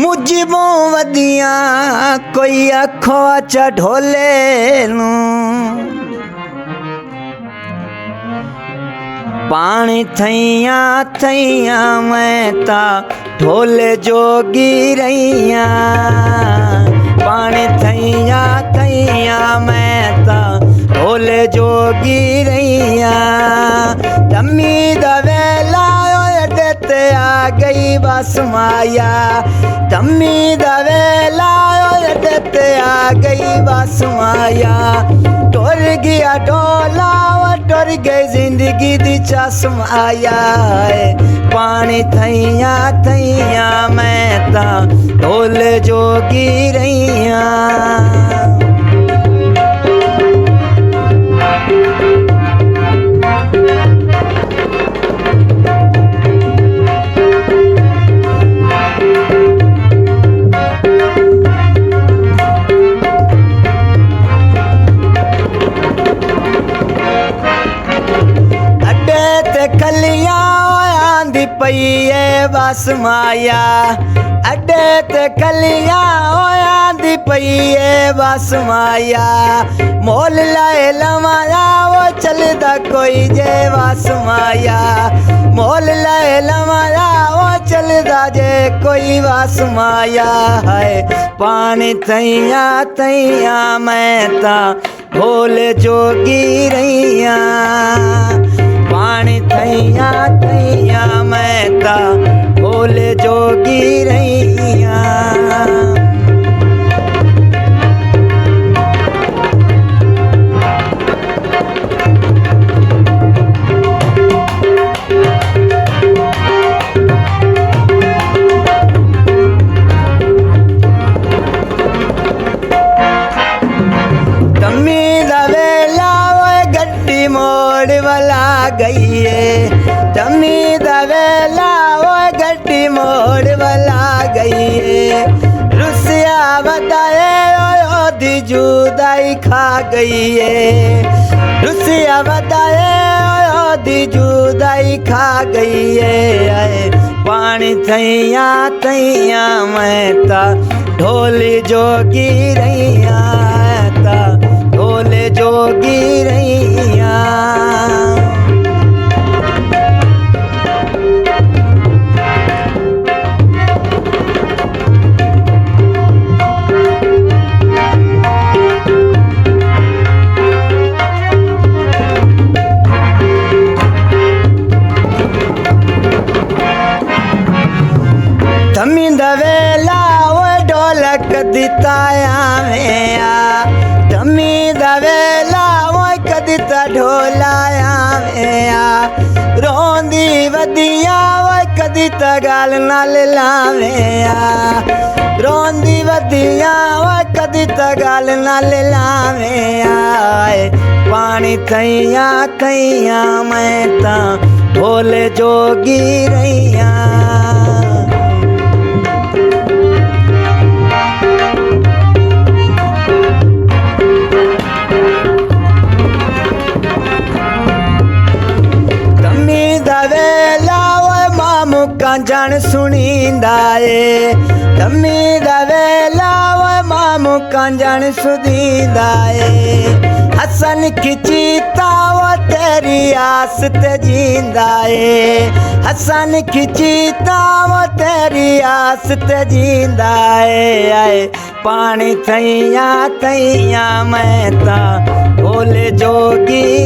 मुझबों वदियां कोई अखो च ढोले नूं पानी थैया थैया मैं ता ढोले जोगी रैया पानी थैया थैया मैं ता ढोले जोगी रैया तम्मी दवेला ते आ गई बस माया तम्मी दवेला ते आ गई बस माया टुर गया डोला टुर गई जिंदगी दी चश्माया पानी थैया थैया मैं ता ढोले जोगी रैया पईए बस माया अड्डे ते कलियां आंदी पईए बस माया मोल लाए लमाया वो चलदा कोई जे बस माया मोल लाए लमाया वो चलदा जे कोई बस माया है पानी थैया थैया मैं ता ढोले जोगी रैया पानी थैया थैया मैं ता ढोले जोगी रैया तम्मी दवेला वो गड्डी मोड़ वाला गई है तम्मी दवेला वो गड्डी मोड़ वाला गई है रुसिया बताए दी जुदाई खा गई है रुसिया बताए दी जुदाई खा गई है पानी थैया थैया मैं ता ढोली जोगी रैया ता ढोले जोगी रैया तम्मी दवेला वो ढोलक दिताया में आ तम्मी दवेला वो कदिता ढोलाया में आ रोंदी वदिया वो कदिता गाल नाल लावे आ रोंदी वदिया वो कदिता गाल नाल लावे आए पानी थैया थैया मैं ता ढोले जोगी रैया जन सुनींदा ए तम्मी दवेला वो मामू कंजन सुदींदा ए हसन खिचीता वो तेरी आस ते जींदा ए हसन खिचीता वो तेरी आस ते जींदा ए पानी थैया थैया मैं ता ढोले जोगी